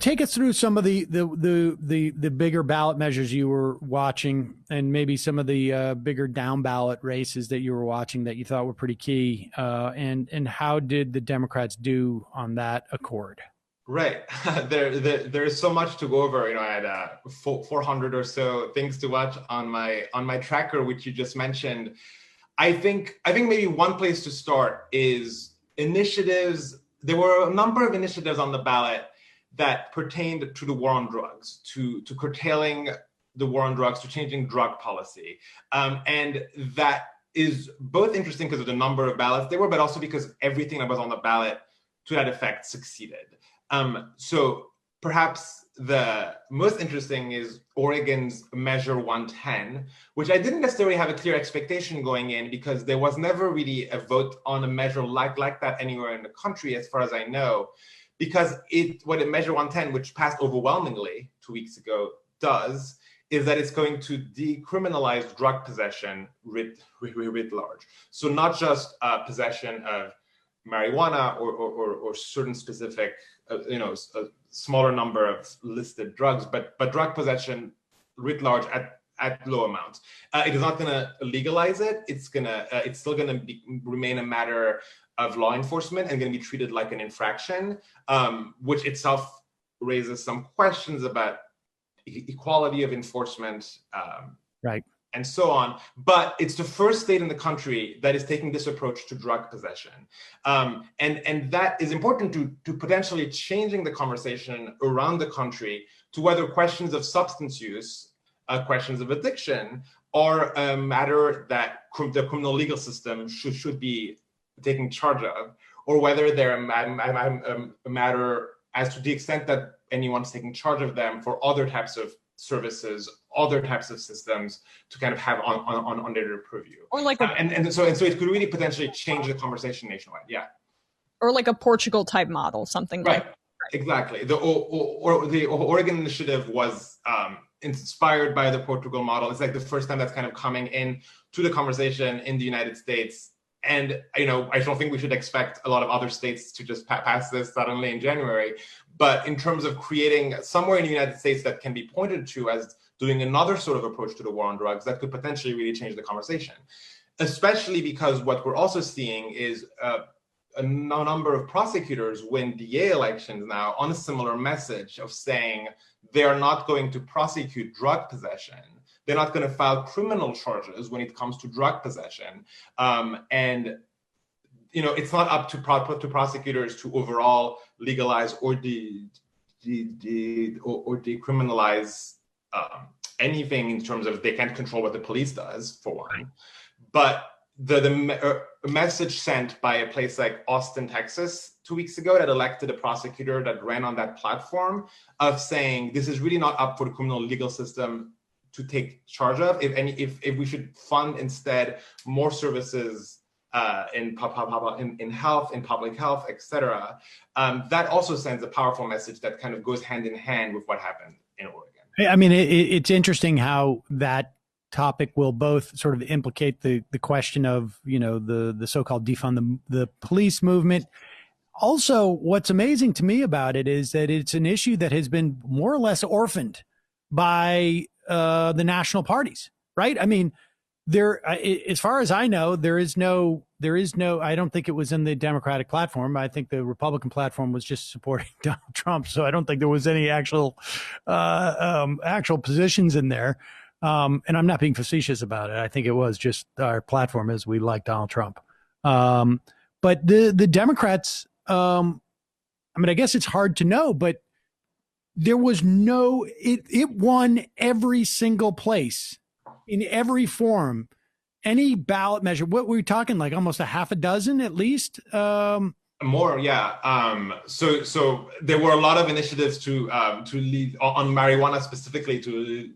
Take us through some of the bigger ballot measures you were watching, and maybe some of the bigger down ballot races that you were watching that you thought were pretty key. And how did the Democrats do on that accord? Right. There's so much to go over. I had 400 or so things to watch on my tracker, which you just mentioned. I think maybe one place to start is initiatives. There were a number of initiatives on the ballot that pertained to the war on drugs, to curtailing the war on drugs, to changing drug policy. And that is both interesting because of the number of ballots there were, but also because everything that was on the ballot to that effect succeeded. So perhaps the most interesting is Oregon's Measure 110, which I didn't necessarily have a clear expectation going in because there was never really a vote on a measure like that anywhere in the country, as far as I know, because what Measure 110, which passed overwhelmingly 2 weeks ago, does is that it's going to decriminalize drug possession writ large. So not just possession of marijuana or certain specific, a smaller number of listed drugs, but drug possession writ large at low amounts. It is not going to legalize it. It's still going to remain a matter of law enforcement and going to be treated like an infraction, which itself raises some questions about equality of enforcement, right, and so on. But it's the first state in the country that is taking this approach to drug possession. And that is important to potentially changing the conversation around the country to whether questions of substance use, questions of addiction, are a matter that the criminal legal system should be taking charge of, or whether they're a matter as to the extent that anyone's taking charge of them for other types of services, other types of systems to kind of have on their purview. Or like so it could really potentially change the conversation nationwide. Yeah. Or like a Portugal type model, something right. like. Exactly. The Oregon initiative was inspired by the Portugal model. It's like the first time that's kind of coming in to the conversation in the United States. And, I don't think we should expect a lot of other states to just pass this suddenly in January. But in terms of creating somewhere in the United States that can be pointed to as doing another sort of approach to the war on drugs, that could potentially really change the conversation. Especially because what we're also seeing is a number of prosecutors win DA elections now on a similar message of saying they are not going to prosecute drug possession. They're not going to file criminal charges when it comes to drug possession. And it's not up to prosecutors to overall legalize or decriminalize anything in terms of they can't control what the police does, for one. But the message sent by a place like Austin, Texas, 2 weeks ago, that elected a prosecutor that ran on that platform of saying this is really not up for the criminal legal system to take charge of. If we should fund instead more services in health, in public health, etc. That also sends a powerful message that kind of goes hand in hand with what happened in Oregon. I mean, it's interesting how that topic will both sort of implicate the question of, the so-called defund the police movement. Also, what's amazing to me about it is that it's an issue that has been more or less orphaned by the national parties, right? I mean, as far as I know, there is no, I don't think it was in the Democratic platform. I think the Republican platform was just supporting Donald Trump. So I don't think there was any actual positions in there. And I'm not being facetious about it. I think it was just our platform as we like Donald Trump. But the Democrats, I guess it's hard to know, but there was it won every single place in every forum, any ballot measure. What were we talking, like almost a half a dozen at least? More, yeah. So there were a lot of initiatives to lead on marijuana, specifically to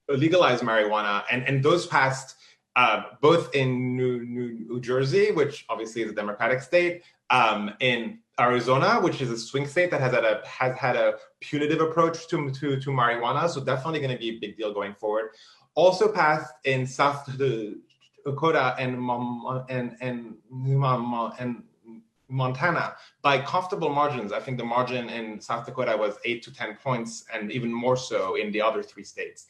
legalize marijuana, and those passed both in New Jersey, which obviously is a Democratic state, in Arizona, which is a swing state that has had a punitive approach to marijuana, so definitely going to be a big deal going forward. Also passed in South Dakota and Montana by comfortable margins. I think the margin in South Dakota was 8 to 10 points, and even more so in the other 3 states.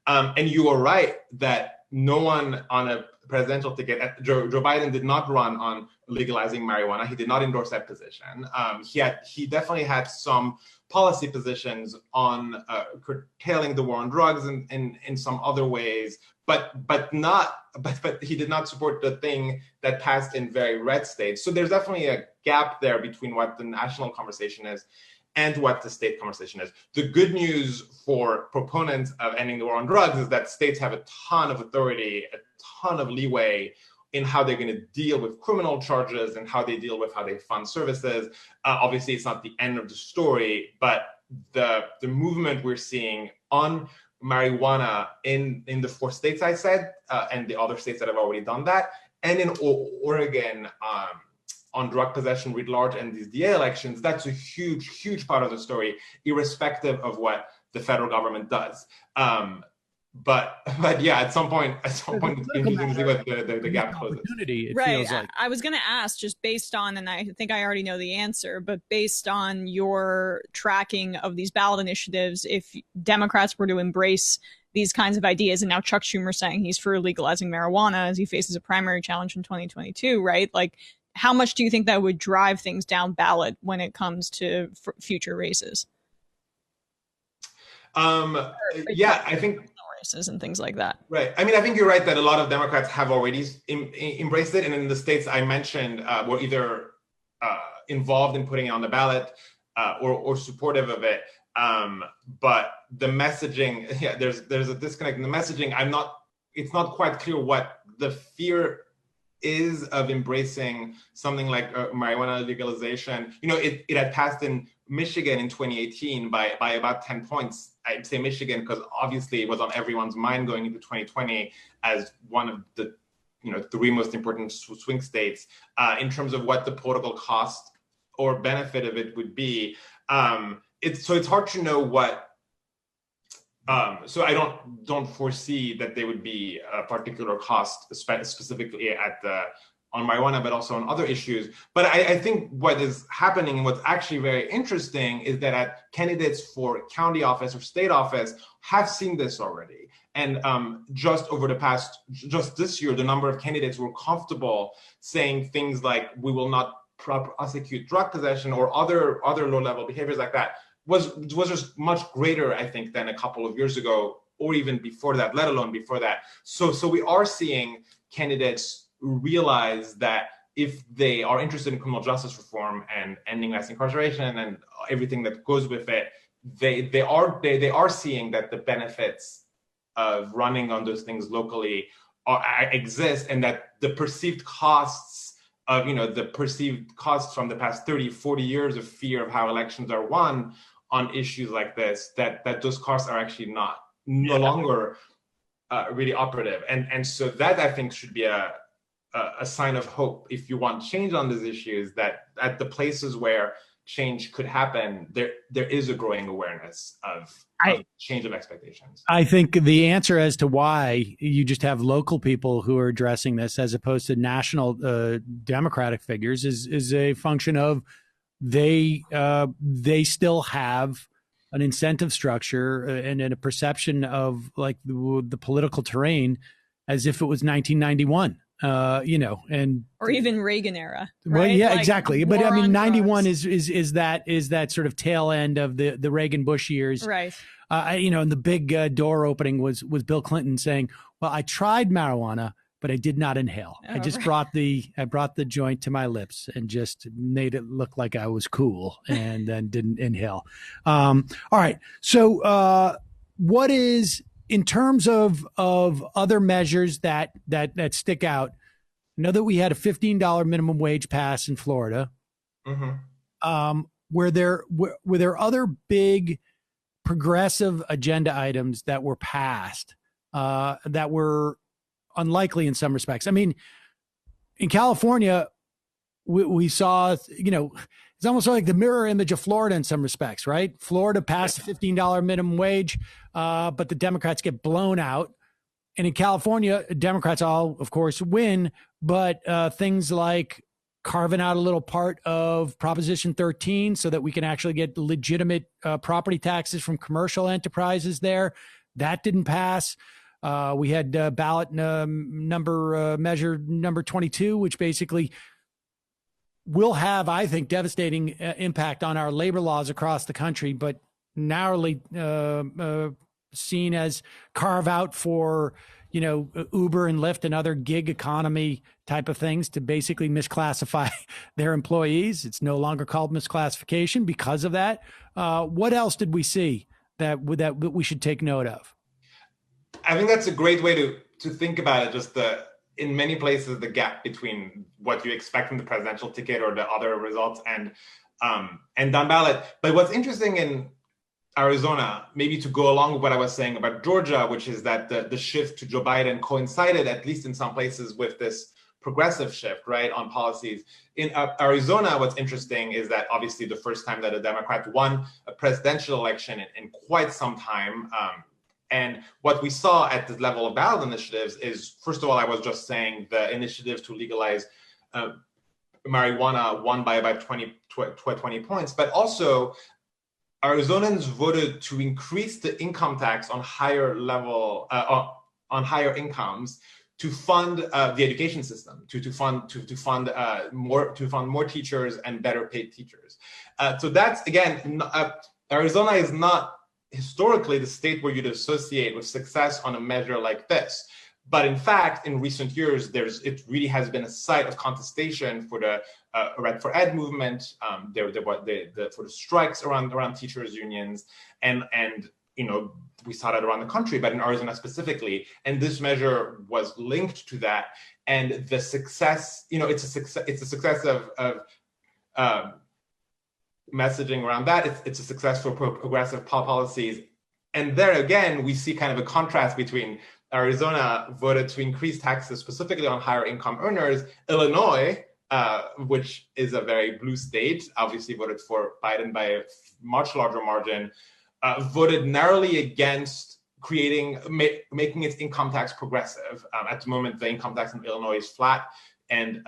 And you are right that no one on a presidential ticket, Joe Biden did not run on legalizing marijuana. He did not endorse that position. He definitely had some policy positions on curtailing the war on drugs and in some other ways, but he did not support the thing that passed in very red states. So there's definitely a gap there between what the national conversation is and what the state conversation is. The good news for proponents of ending the war on drugs is that states have a ton of authority, a ton of leeway in how they're going to deal with criminal charges and how they deal with how they fund services. Obviously, it's not the end of the story, but the movement we're seeing on marijuana in the 4 states I said, and the other states that have already done that, and in Oregon, on drug possession writ large and these DA elections, that's a huge, huge part of the story, irrespective of what the federal government does. But yeah, at some point, it's interesting to see what the gap closes. Right. Like. I was going to ask, just based on, and I think I already know the answer, but based on your tracking of these ballot initiatives, if Democrats were to embrace these kinds of ideas, and now Chuck Schumer saying he's for legalizing marijuana as he faces a primary challenge in 2022, right? Like, how much do you think that would drive things down ballot when it comes to future races? Yeah, I think races and things like that. Right. I mean, I think you're right that a lot of Democrats have already embraced it, and in the states I mentioned, were either involved in putting it on the ballot or supportive of it. But the messaging, yeah, there's a disconnect in the messaging. It's not quite clear what the fear is of embracing something like marijuana legalization. You know, it had passed in Michigan in 2018 by about 10 points. I'd say Michigan because obviously it was on everyone's mind going into 2020 as one of the 3 most important swing states in terms of what the political cost or benefit of it would be. It's hard to know what. So I don't foresee that there would be a particular cost specifically on marijuana, but also on other issues. But I think what is happening and what's actually very interesting is that candidates for county office or state office have seen this already. And just this year, the number of candidates who were comfortable saying things like, we will not prosecute drug possession or other low-level behaviors like that was just much greater, I think, than a couple of years ago, or even before that, let alone before that. So we are seeing candidates realize that if they are interested in criminal justice reform and ending mass incarceration and everything that goes with it, they are seeing that the benefits of running on those things locally exist, and that the perceived costs of from the past 30, 40 years of fear of how elections are won on issues like this, that those costs are actually no longer really operative. And so that, I think, should be a sign of hope if you want change on these issues, that at the places where change could happen, there is a growing awareness of change of expectations. I think the answer as to why you just have local people who are addressing this as opposed to national Democratic figures is a function of they still have an incentive structure and a perception of like the political terrain as if it was 1991. Or even Reagan era. Right? Well, yeah, like, exactly. But I mean, 91 is that sort of tail end of the Reagan Bush years, right? And the big door opening was Bill Clinton saying, "Well, I tried marijuana, but I did not inhale. I just brought the joint to my lips and just made it look like I was cool, and then didn't inhale." All right. So, what is, in terms of other measures that stick out? I know that we had a $15 minimum wage pass in Florida. Mm-hmm. Were there other big progressive agenda items that were passed that were unlikely in some respects? I mean, in California, we saw, it's almost like the mirror image of Florida in some respects, right? Florida passed the $15 minimum wage, but the Democrats get blown out. And in California, Democrats all, of course, win, but things like carving out a little part of Proposition 13 so that we can actually get legitimate property taxes from commercial enterprises there. That didn't pass. We had ballot measure number 22, which basically will have, I think, devastating impact on our labor laws across the country, but narrowly seen as carve out for, you know, Uber and Lyft and other gig economy type of things to basically misclassify their employees. It's no longer called misclassification because of that. What else did we see that we should take note of? I think that's a great way to think about it. Just in many places, the gap between what you expect from the presidential ticket or the other results and down ballot. But what's interesting in Arizona, maybe to go along with what I was saying about Georgia, which is that the shift to Joe Biden coincided, at least in some places, with this progressive shift, right, on policies. In Arizona, what's interesting is that obviously the first time that a Democrat won a presidential election in quite some time. And what we saw at the level of ballot initiatives is, first of all, I was just saying the initiative to legalize marijuana won by about 20 points, but also Arizonans voted to increase the income tax on higher level, on higher incomes, to fund the education system, to fund more teachers and better paid teachers. So that's, again, Arizona is not historically the state where you'd associate with success on a measure like this. But in fact, in recent years, it really has been a site of contestation for the Red for Ed movement, for the strikes around teachers' unions, and you know, we saw that around the country, but in Arizona specifically. And this measure was linked to that. And the success, you know, it's a success of messaging around that. It's a success for progressive policies. And there again, we see kind of a contrast between Arizona voted to increase taxes specifically on higher income earners. Illinois, which is a very blue state, obviously voted for Biden by a much larger margin, voted narrowly against making its income tax progressive. At the moment, the income tax in Illinois is flat, and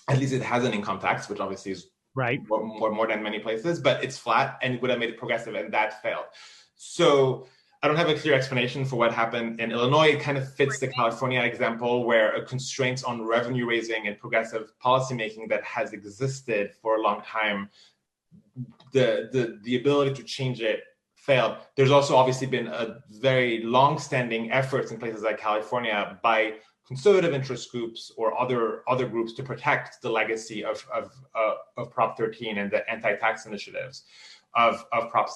at least it has an income tax, which obviously is right more than many places, but it's flat and it would have made it progressive, and that failed. So I don't have a clear explanation for what happened in Illinois. It kind of fits the California example, where a constraints on revenue raising and progressive policymaking that has existed for a long time, the ability to change it failed. There's also obviously been a very long-standing efforts in places like California by conservative interest groups or other groups to protect the legacy of Prop 13 and the anti-tax initiatives of Prop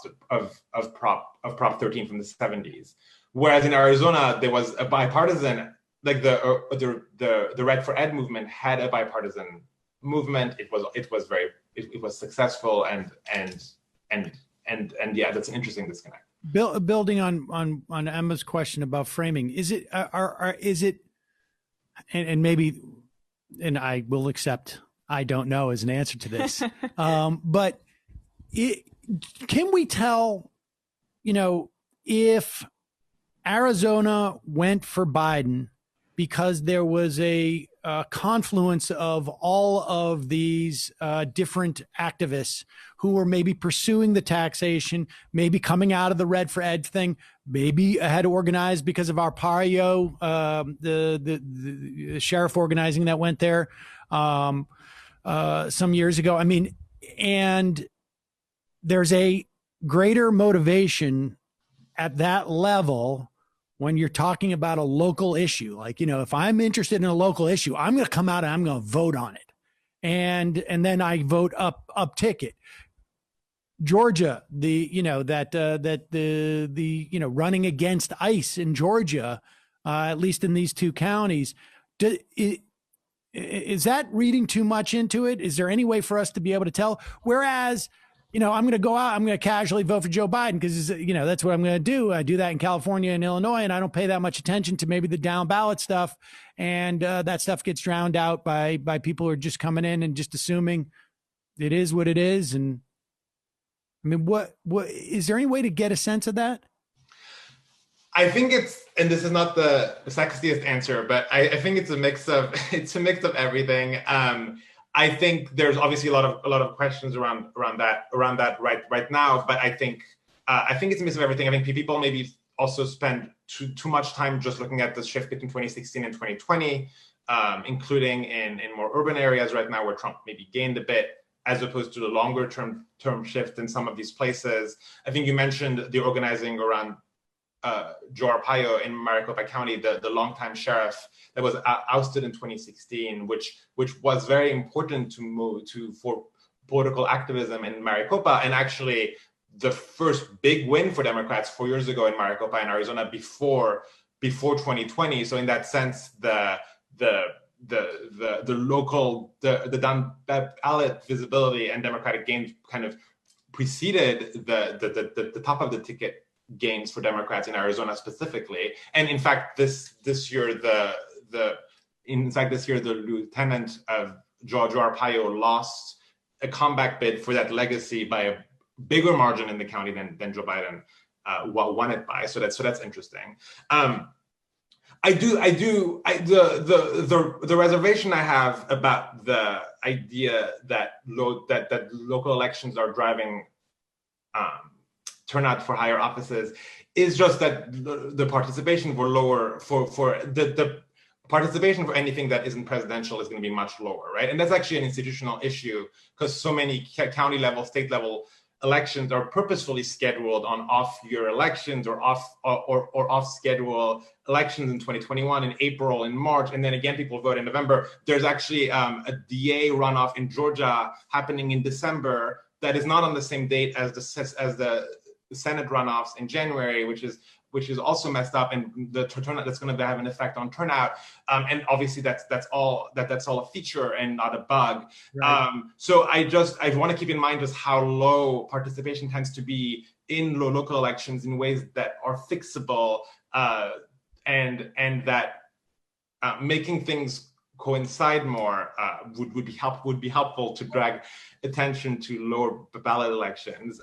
13 from the 70s. Whereas in Arizona, there was a bipartisan, like the Red for Ed movement had a bipartisan movement. It was successful, and yeah, that's an interesting disconnect. Building on Emma's question about framing, is it and maybe, and I will accept I don't know as an answer to this, but can we tell, you know, if Arizona went for Biden because there was a confluence of all of these different activists who were maybe pursuing the taxation, maybe coming out of the Red for Ed thing, maybe had organized because of Arpaio, the sheriff organizing that went there some years ago. I mean, and there's a greater motivation at that level when you're talking about a local issue. Like, you know, if I'm interested in a local issue, I'm going to come out and I'm going to vote on it. And then I vote up ticket. Georgia, running against ICE in Georgia, at least in these two counties, is that reading too much into it? Is there any way for us to be able to tell? Whereas, you know, I'm going to go out, I'm going to casually vote for Joe Biden because, you know, that's what I'm going to do. I do that in California and Illinois, and I don't pay that much attention to maybe the down ballot stuff. And that stuff gets drowned out by people who are just coming in and just assuming it is what it is. And I mean, what is there any way to get a sense of that? I think and this is not the sexiest answer, but I think it's a mix of everything. I think there's obviously a lot of questions around that right now. But I think it's a mix of everything. I think people maybe also spend too much time just looking at the shift between 2016 and 2020, including in more urban areas right now where Trump maybe gained a bit, as opposed to the longer term shift in some of these places. I think you mentioned the organizing around Joe Arpaio in Maricopa County, the longtime sheriff that was ousted in 2016, which was very important for political activism in Maricopa, and actually the first big win for Democrats 4 years ago in Maricopa in Arizona before 2020. So in that sense, the local down ballot visibility and Democratic gains kind of preceded the top of the ticket gains for Democrats in Arizona specifically. And in fact, this year the lieutenant of Joe Arpaio lost a comeback bid for that legacy by a bigger margin in the county than Joe Biden won it by. So that's interesting. The reservation I have about the idea that local elections are driving turnout for higher offices is just that the participation were lower for the participation for anything that isn't presidential is going to be much lower, right? And that's actually an institutional issue because so many county level, state level elections are purposefully scheduled on off-year elections or off-schedule elections in 2021 in April, in March, and then again people vote in November. There's actually a DA runoff in Georgia happening in December that is not on the same date as the Senate runoffs in January, which is also messed up, and the turnout that's going to have an effect on turnout. And obviously that's all a feature and not a bug. Right. So I want to keep in mind just how low participation tends to be in local elections in ways that are fixable, and that making things coincide more would be helpful to drag attention to lower ballot elections.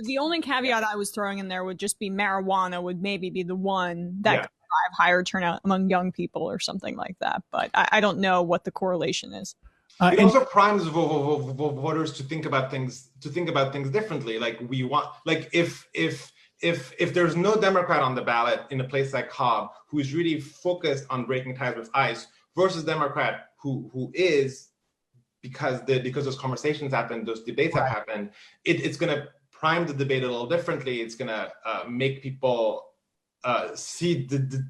The only caveat I was throwing in there would just be marijuana would maybe be the one that could drive higher turnout among young people or something like that. But I don't know what the correlation is. It also primes voters to think about things differently. Like we want, like if there's no Democrat on the ballot in a place like Cobb who is really focused on breaking ties with ICE versus Democrat who is, because those conversations happen, those debates have happened, it's going to prime the debate a little differently. It's going to make people see the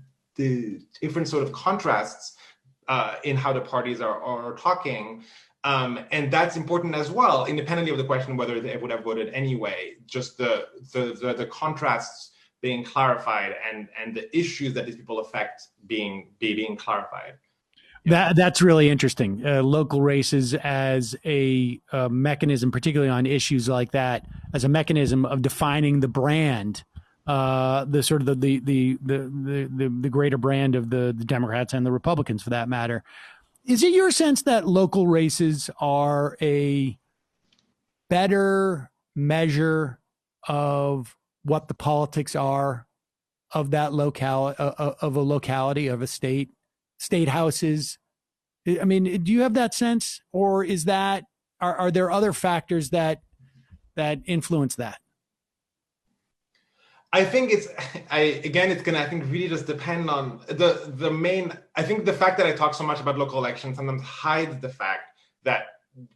different sort of contrasts in how the parties are talking. And that's important as well, independently of the question whether they would have voted anyway. Just the contrasts being clarified and the issues that these people affect being clarified. That's really interesting. Local races as a mechanism, particularly on issues like that, as a mechanism of defining the brand, the sort of the greater brand of the Democrats and the Republicans, for that matter. Is it your sense that local races are a better measure of what the politics are of that locale, of a locality, of a state houses? I mean, do you have that sense, or is that are there other factors that influence that? I think it's gonna really just depend on the main. I think the fact that I talk so much about local elections sometimes hides the fact that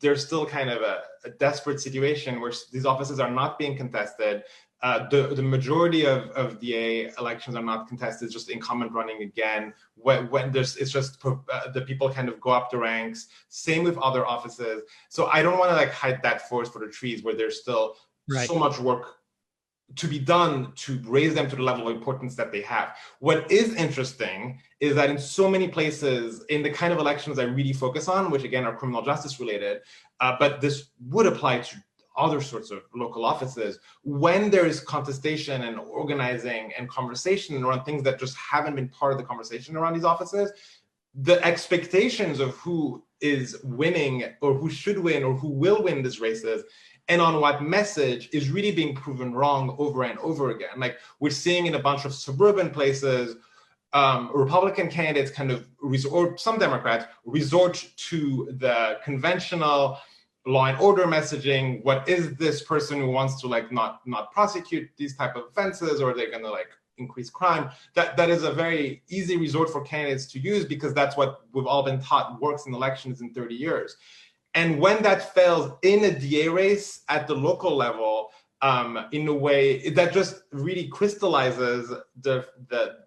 there's still kind of a desperate situation where these offices are not being contested. The majority of DA elections are not contested, just incumbent running again. When it's just the people kind of go up the ranks. Same with other offices. So I don't want to hide that forest for the trees where there's still so much work to be done to raise them to the level of importance that they have. What is interesting is that in so many places, in the kind of elections I really focus on, which again are criminal justice related, but this would apply to other sorts of local offices, when there is contestation and organizing and conversation around things that just haven't been part of the conversation around these offices, the expectations of who is winning or who should win or who will win these races and on what message is really being proven wrong over and over again. Like we're seeing in a bunch of suburban places, Republican candidates kind of, or some Democrats, resort to the conventional law and order messaging. What is this person who wants to like not prosecute these type of offenses, or they're going to like increase crime? That is a very easy resort for candidates to use, because that's what we've all been taught works in elections in 30 years. And when that fails in a DA race at the local level, in a way that just really crystallizes the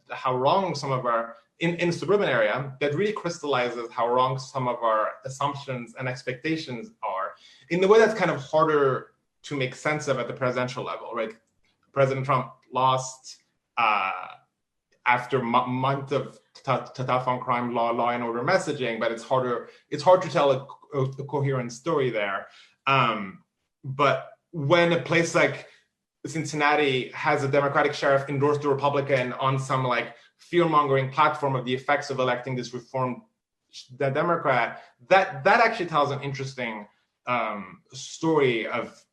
how wrong some of our in suburban area, that really crystallizes how wrong some of our assumptions and expectations are, in the way that's kind of harder to make sense of at the presidential level, right? President Trump lost after month of tough on crime, law and order messaging, but it's hard to tell a coherent story there. But when a place like Cincinnati has a Democratic sheriff endorse the Republican on some like fear-mongering platform of the effects of electing this reformed Democrat, that actually tells an interesting story of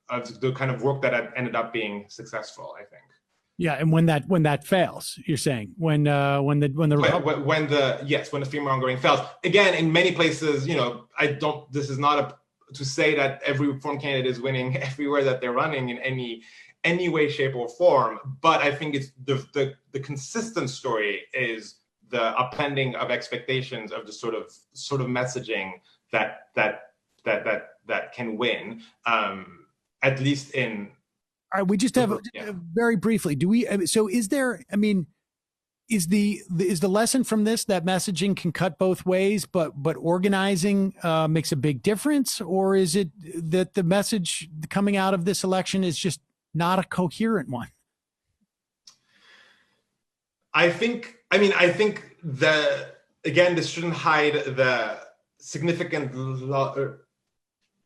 the kind of work that ended up being successful, I think. Yeah, and when that fails, you're saying when the fear-mongering fails, again, in many places, this is not to say that every reform candidate is winning everywhere that they're running in any way, shape, or form. But I think it's the consistent story is the upending of expectations of the sort of messaging that can win, at least in. All right, we just have very briefly. Do we? So, is there? I mean, is the lesson from this that messaging can cut both ways, but organizing makes a big difference, or is it that the message coming out of this election is just not a coherent one? I think again, this shouldn't hide the significant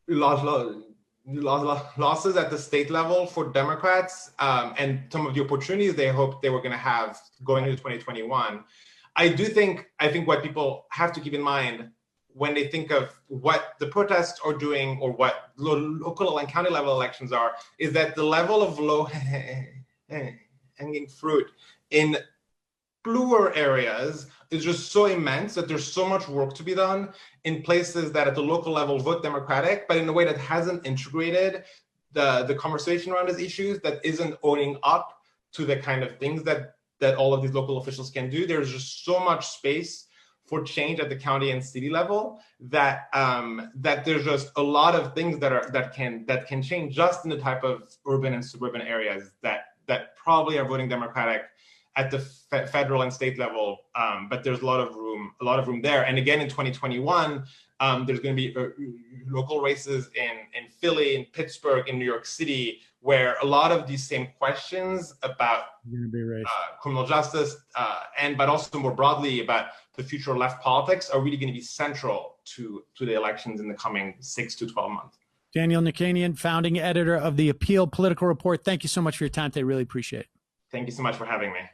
losses at the state level for Democrats, and some of the opportunities they hoped they were going to have going into 2021. I think what people have to keep in mind when they think of what the protests are doing, or what local and county level elections are, is that the level of low hanging fruit in bluer areas is just so immense that there's so much work to be done in places that at the local level vote Democratic, but in a way that hasn't integrated the conversation around these issues, that isn't owning up to the kind of things that all of these local officials can do. There's just so much space for change at the county and city level that there's just a lot of things that can change just in the type of urban and suburban areas that probably are voting Democratic at the federal and state level, but there's a lot of room there. And again, in 2021, there's going to be local races in Philly, in Pittsburgh, in New York City, where a lot of these same questions about criminal justice, but also more broadly about the future of left politics, are really going to be central to the elections in the coming 6 to 12 months. Daniel Nichanian, founding editor of the Appeal Political Report. Thank you so much for your time today. Really appreciate it. Thank you so much for having me.